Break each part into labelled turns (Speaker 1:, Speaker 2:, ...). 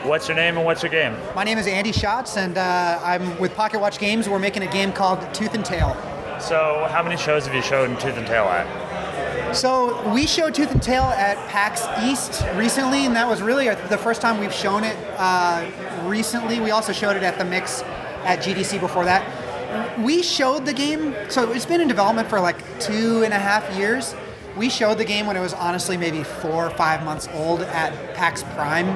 Speaker 1: What's your name and what's your game?
Speaker 2: My name is Andy Schatz, and I'm with Pocket Watch Games. We're making a game called Tooth and Tail.
Speaker 1: So how many shows have you shown Tooth and Tail at?
Speaker 2: So we showed Tooth and Tail at PAX East recently, and that was really the first time we've shown it recently. We also showed it at the Mix at GDC before that. We showed the game, so it's been in development for like 2.5 years. We showed the game when it was honestly maybe 4 or 5 months old at PAX Prime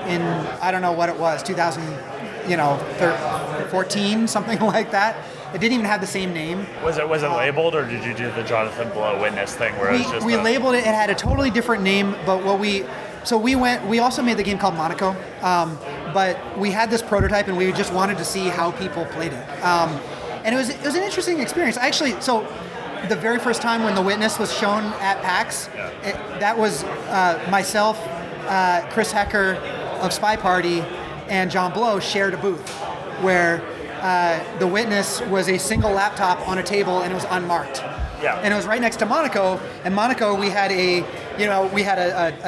Speaker 2: in, I don't know what it was, 2014, something like that. It didn't even have the same name.
Speaker 1: Was it labeled, or did you do the Jonathan Blow Witness thing where it was just
Speaker 2: we labeled it. It had a totally different name, but we also made the game called Monaco, but we had this prototype and we just wanted to see how people played it. And it was an interesting experience. Actually, so the very first time when The Witness was shown at PAX, that was myself, Chris Hecker of Spy Party, and John Blow shared a booth where The Witness was a single laptop on a table and it was unmarked.
Speaker 1: Yeah.
Speaker 2: And it was right next to Monaco. And Monaco, we had a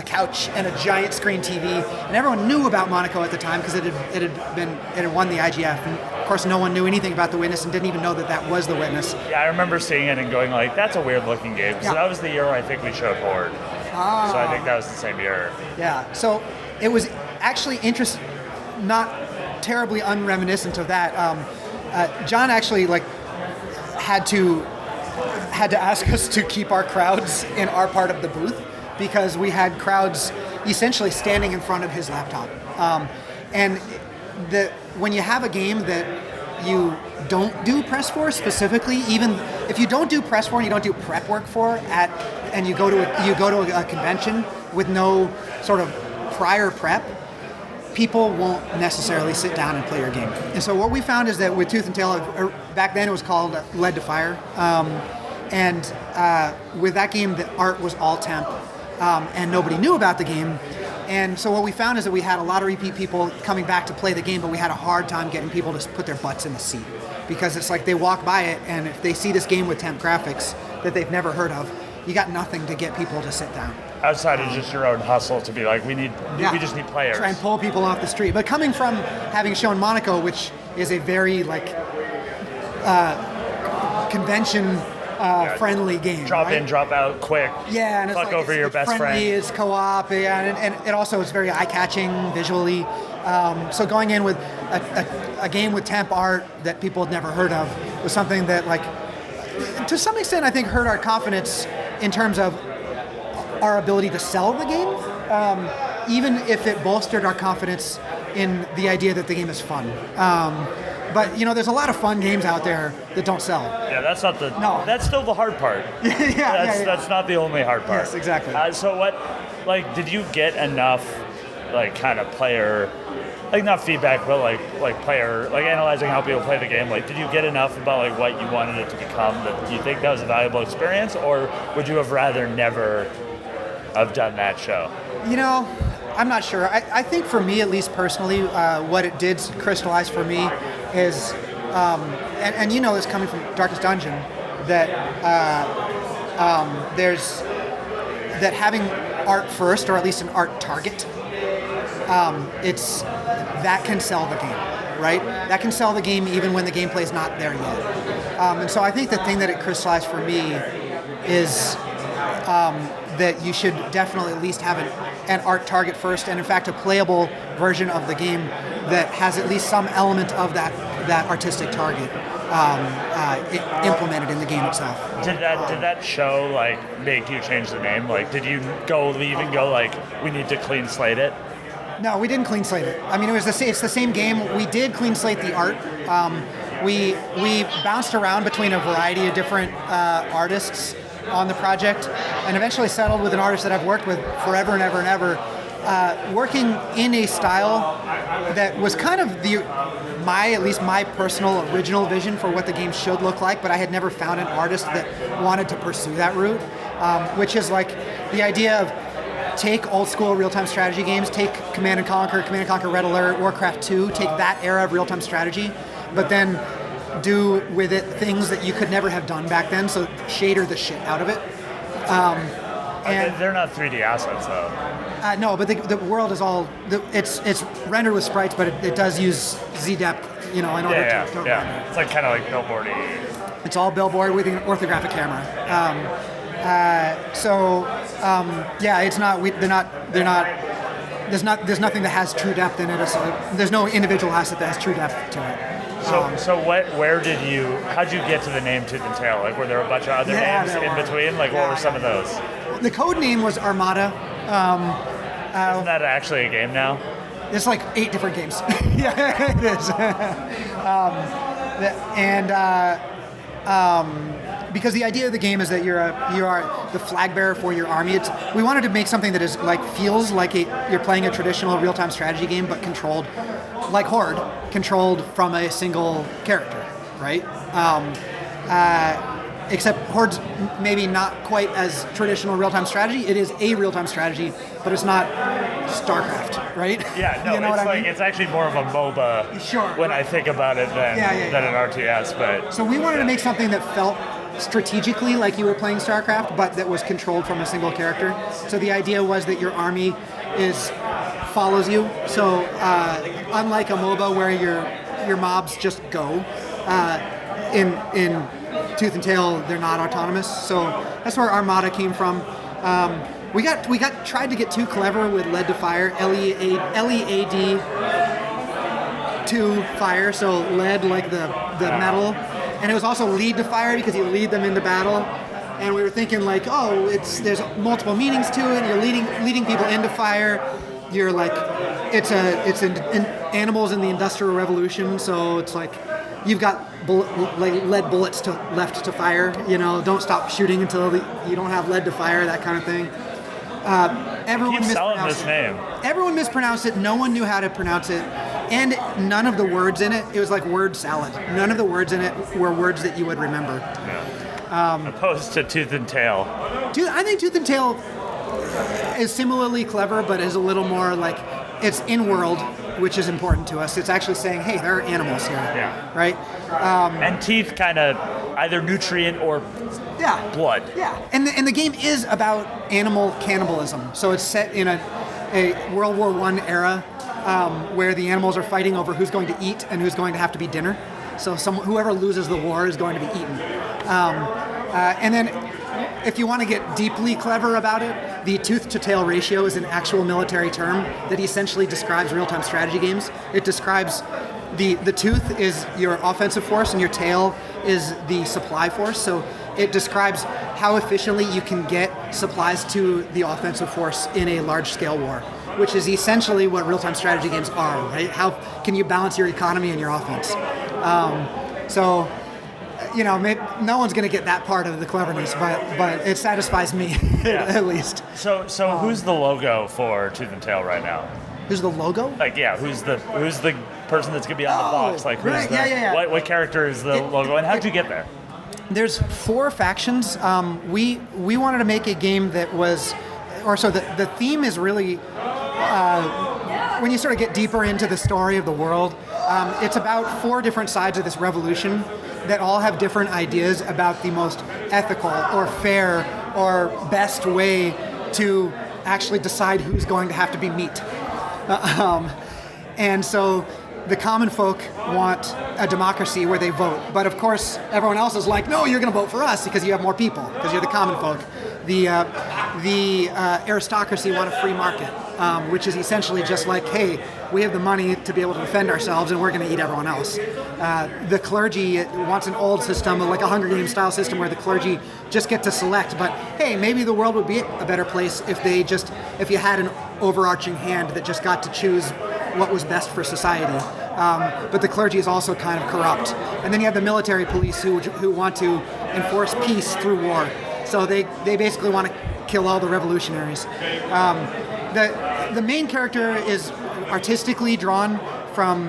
Speaker 2: couch and a giant screen TV, and everyone knew about Monaco at the time because it had won the IGF. And of course, no one knew anything about The Witness and didn't even know that was The Witness.
Speaker 1: Yeah, I remember seeing it and going like, "That's a weird looking game." So that was the year I think we showed Horde. So I think that was the same year.
Speaker 2: Yeah. So it was actually interesting, not terribly unreminiscent of that. John actually had to ask us to keep our crowds in our part of the booth because we had crowds essentially standing in front of his laptop. And when you have a game that you don't do press for specifically, even if you don't do press for and you don't do prep work for and you go to a convention with no sort of prior prep, people won't necessarily sit down and play your game. And so what we found is that with Tooth and Tail, back then it was called Lead to Fire, and with that game the art was all temp, and nobody knew about the game. And so what we found is that we had a lot of repeat people coming back to play the game, but we had a hard time getting people to put their butts in the seat because it's like they walk by it and if they see this game with temp graphics that they've never heard of, you got nothing to get people to sit down.
Speaker 1: Outside of just your own hustle to be like, we just need players.
Speaker 2: Try and pull people off the street. But coming from having shown Monaco, which is a very convention friendly game.
Speaker 1: Drop in, drop out, quick.
Speaker 2: Yeah, and
Speaker 1: fuck over your best friend.
Speaker 2: It's co-op, and it also is very eye-catching visually. So going in with a game with temp art that people had never heard of was something that, to some extent, I think hurt our confidence in terms of our ability to sell the game, even if it bolstered our confidence in the idea that the game is fun. But there's a lot of fun games out there that don't sell.
Speaker 1: Yeah, that's not that's still the hard part. That's not the only hard part.
Speaker 2: Yes, exactly.
Speaker 1: So what, did you get enough, kind of player, not feedback, but player, analyzing how people play the game? Did you get enough about what you wanted it to become that you think that was a valuable experience, or would you have rather never have done that show?
Speaker 2: I'm not sure. I think for me, at least personally, what it did crystallize for me is, and this coming from Darkest Dungeon, that there's that having art first, or at least an art target, that can sell the game, right? That can sell the game even when the gameplay is not there yet. And so I think the thing that it crystallized for me is that you should definitely at least have an art target first, and in fact a playable version of the game that has at least some element of that artistic target implemented in the game itself.
Speaker 1: Did that show make you change the name? Did you leave and go we need to clean slate it?
Speaker 2: No, we didn't clean slate it. I mean, it's the same game. We did clean slate the art. We bounced around between a variety of different artists on the project, and eventually settled with an artist that I've worked with forever and ever and ever, working in a style that was kind of at least my personal original vision for what the game should look like, but I had never found an artist that wanted to pursue that route, which is the idea of take old school real-time strategy games, take Command & Conquer, Red Alert, Warcraft 2, take that era of real-time strategy, but then do with it things that you could never have done back then, so shader the shit out of it.
Speaker 1: And they're not 3D assets though.
Speaker 2: No, but the world is all it's rendered with sprites, but it does use ZDepth, in order to render.
Speaker 1: It's like kind of like billboardy.
Speaker 2: It's all billboard with an orthographic camera. It's not. They're not. There's nothing that has true depth in it. So there's no individual asset that has true depth to it.
Speaker 1: How'd you get to the name Tooth and Tail? Like, were there a bunch of other names in between? Like, what were some of those?
Speaker 2: The code name was Armada.
Speaker 1: Isn't that actually a game now?
Speaker 2: There's like 8 different games. Yeah, it is. Because the idea of the game is that you are the flag bearer for your army. We wanted to make something that is feels like you're playing a traditional real-time strategy game, but controlled like Horde, controlled from a single character, right? Except Horde's maybe not quite as traditional real-time strategy. It is a real-time strategy, but it's not StarCraft, right?
Speaker 1: Yeah, no, it's actually more of a MOBA when I think about it than an RTS. But
Speaker 2: so we wanted to make something that felt strategically like you were playing StarCraft, but that was controlled from a single character. So the idea was that your army follows you. So unlike a MOBA where your mobs just go, in Tooth and Tail they're not autonomous. So that's where Armada came from. We tried to get too clever with lead to fire, LEAD to fire, so lead like the metal. And it was also lead to fire because you lead them into battle. And we were thinking there's multiple meanings to it. You're leading people into fire. You're it's animals in the Industrial Revolution. So it's like you've got lead bullets left to fire. Don't stop shooting until you don't have lead to fire. That kind of thing. Everyone mispronounced
Speaker 1: name.
Speaker 2: Everyone mispronounced it. No one knew how to pronounce it. And none of the words in it, it was like word salad. None of the words in it were words that you would remember.
Speaker 1: Yeah. Opposed to Tooth and Tail.
Speaker 2: I think Tooth and Tail is similarly clever, but is a little more it's in-world, which is important to us. It's actually saying, hey, there are animals here.
Speaker 1: Yeah.
Speaker 2: Right?
Speaker 1: And teeth kind of either nutrient or blood.
Speaker 2: Yeah. And the game is about animal cannibalism. So it's set in a World War I era where the animals are fighting over who's going to eat and who's going to have to be dinner. So whoever loses the war is going to be eaten. And then if you want to get deeply clever about it, the tooth-to-tail ratio is an actual military term that essentially describes real-time strategy games. It describes the tooth is your offensive force and your tail is the supply force. So it describes how efficiently you can get supplies to the offensive force in a large-scale war, which is essentially what real-time strategy games are, right? How can you balance your economy and your offense? No one's going to get that part of the cleverness, but it satisfies me at least.
Speaker 1: So who's the logo for Tooth and Tail right now?
Speaker 2: Who's the logo?
Speaker 1: Who's the person that's going to be on the box?
Speaker 2: Right.
Speaker 1: What character is the logo, and how'd you get there?
Speaker 2: There's 4 factions. We wanted to make a game that was, the theme is really, when you sort of get deeper into the story of the world, it's about 4 different sides of this revolution that all have different ideas about the most ethical or fair or best way to actually decide who's going to have to be meat. And so the common folk want a democracy where they vote. But of course, everyone else is like, no, you're going to vote for us because you have more people, because you're the common folk. The aristocracy want a free market, which is essentially just like, hey, we have the money to be able to defend ourselves and we're going to eat everyone else. The clergy wants an old system, like a Hunger Games style system where the clergy just get to select. But hey, maybe the world would be a better place if you had an overarching hand that just got to choose what was best for society. But the clergy is also kind of corrupt. And then you have the military police who want to enforce peace through war. So they basically want to kill all the revolutionaries. The main character is artistically drawn from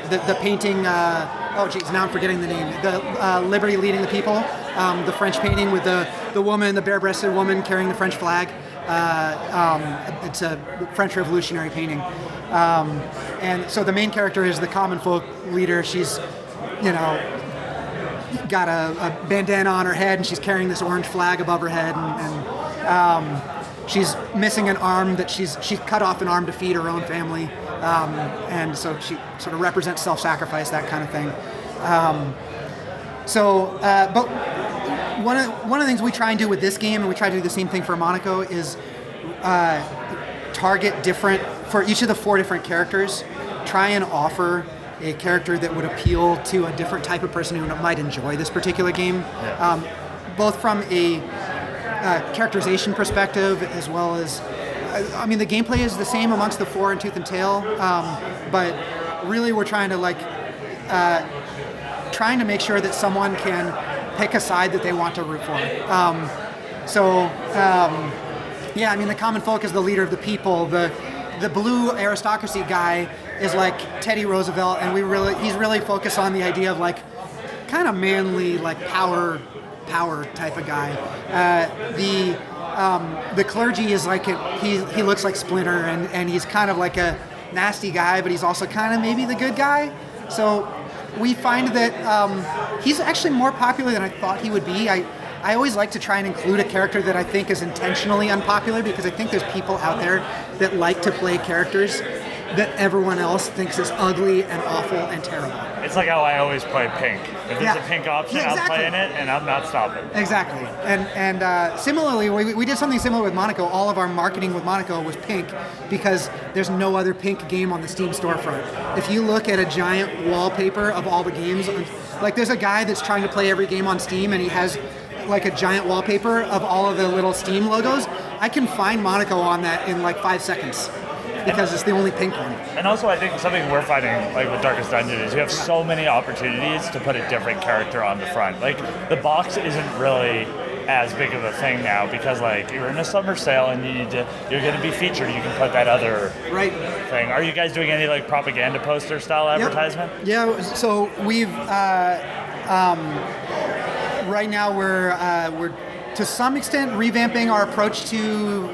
Speaker 2: the painting. Now I'm forgetting the name. The Liberty Leading the People, the French painting with the woman, the bare-breasted woman carrying the French flag. It's a French Revolutionary painting. And so the main character is the common folk leader. She's, got a bandana on her head and she's carrying this orange flag above her head and she's missing an arm that she's cut off an arm to feed her own family, and so she sort of represents self-sacrifice, that kind of thing. But one of the things we try and do with this game, and we try to do the same thing for Monaco, is target different for each of the 4 different characters. Try and offer a character that would appeal to a different type of person who might enjoy this particular game, both from a characterization perspective as well as, I mean, the gameplay is the same amongst the 4 in Tooth and Tail, but really we're trying to make sure that someone can pick a side that they want to root for. I mean, the common folk is the leader of the people. The blue aristocracy guy is like Teddy Roosevelt, and he's really focused on the idea of like kind of manly, like power type of guy. The clergy is like he looks like Splinter, and he's kind of like a nasty guy, but he's also kind of maybe the good guy. So we find that he's actually more popular than I thought he would be. I always like to try and include a character that I think is intentionally unpopular, because I think there's people out there that like to play characters that everyone else thinks is ugly and awful and terrible.
Speaker 1: It's like how I always play pink. If there's a pink option, I'm playing it, and I'm not stopping.
Speaker 2: Exactly. And similarly, we did something similar with Monaco. All of our marketing with Monaco was pink, because there's no other pink game on the Steam storefront. If you look at a giant wallpaper of all the games, like there's a guy that's trying to play every game on Steam, and he has like a giant wallpaper of all of the little Steam logos. I can find Monaco on that in like 5 seconds, because it's the only pink one.
Speaker 1: And also, I think something we're finding, like with Darkest Dungeon, is you have so many opportunities to put a different character on the front. Like, the box isn't really as big of a thing now, because like you're in a summer sale and you're going to be featured. You can put that other thing. Are you guys doing any like propaganda poster style advertisement?
Speaker 2: Yeah. So we've right now we're to some extent revamping our approach to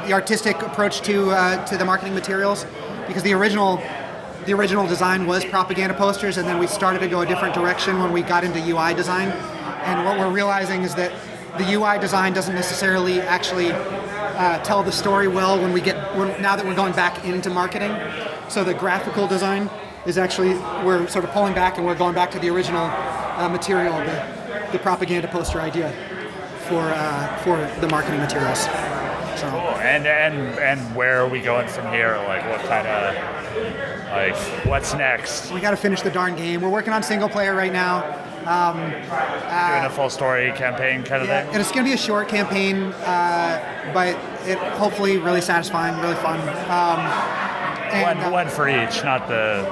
Speaker 2: the artistic approach to the marketing materials, because the original design was propaganda posters, and then we started to go a different direction when we got into UI design. And what we're realizing is that the UI design doesn't necessarily actually tell the story well now that we're going back into marketing. So the graphical design is actually, we're sort of pulling back, and we're going back to the original material, the propaganda poster idea for the marketing materials. So.
Speaker 1: Cool. And where are we going from here? Like, what kind of, like, what's next?
Speaker 2: We got to finish the darn game. We're working on single player right now.
Speaker 1: Doing a full story campaign kind of thing?
Speaker 2: And it's going to be a short campaign, but it hopefully really satisfying, really fun.
Speaker 1: One for each, not the...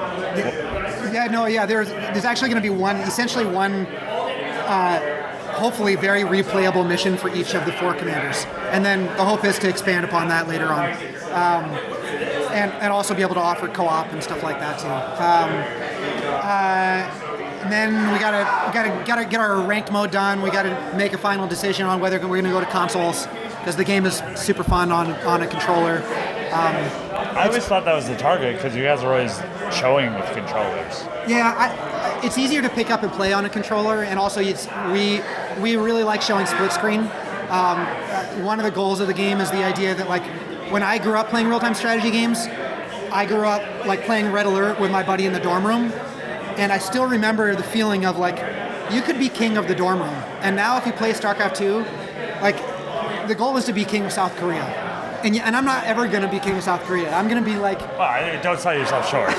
Speaker 2: There's actually going to be one hopefully very replayable mission for each of the 4 commanders. And then the hope is to expand upon that later on. And also be able to offer co-op and stuff like that too. And then we gotta get our ranked mode done. We gotta make a final decision on whether we're gonna go to consoles, because the game is super fun on a controller.
Speaker 3: I always thought that was the target, because you guys are always showing with controllers.
Speaker 2: Yeah, it's easier to pick up and play on a controller, and also we really like showing split screen. One of the goals of the game is the idea that, like, when I grew up playing real-time strategy games, I grew up like playing Red Alert with my buddy in the dorm room, and I still remember the feeling of like, you could be king of the dorm room. And now if you play StarCraft 2, like, the goal is to be king of South Korea. And I'm not ever going to be king of South Korea. I'm going to be like...
Speaker 1: Well, don't sell yourself short.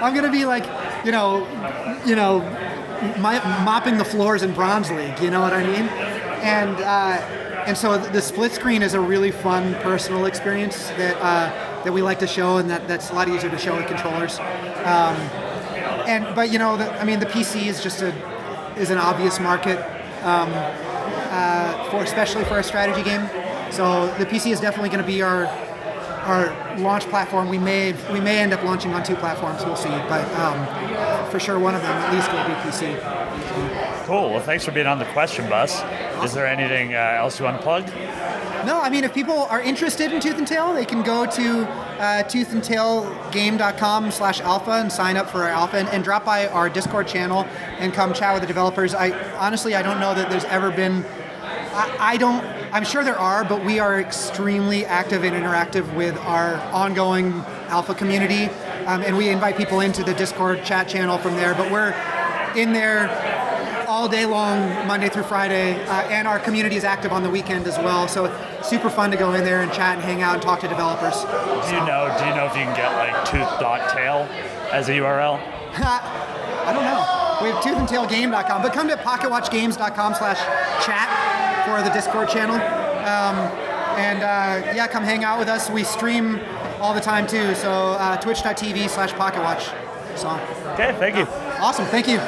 Speaker 2: I'm going to be like, mopping the floors in Bronze League, you know what I mean? And so the split screen is a really fun personal experience that we like to show, and that's a lot easier to show with controllers. But the PC is just is an obvious market especially for a strategy game. So the PC is definitely going to be our launch platform. We may end up launching on 2 platforms. We'll see, but for sure one of them at least will be PC. So.
Speaker 1: Cool. Well, thanks for being on the Question Bus. Awesome. Is there anything else you want to plug?
Speaker 2: No, I mean, if people are interested in Tooth and Tail, they can go to toothandtailgame.com/alpha and sign up for our alpha, and drop by our Discord channel and come chat with the developers. I honestly don't know that there's ever been... I'm sure there are, but we are extremely active and interactive with our ongoing alpha community, and we invite people into the Discord chat channel from there. But we're in there all day long, Monday through Friday, and our community is active on the weekend as well. So super fun to go in there and chat and hang out and talk to developers.
Speaker 1: Do you know if you can get like tooth.tail as a URL?
Speaker 2: I don't know. We have toothandtailgame.com, but come to pocketwatchgames.com/chat for the Discord channel. Yeah, come hang out with us. We stream all the time too, so twitch.tv/pocketwatch. So.
Speaker 1: Okay, thank you.
Speaker 2: Awesome, thank you.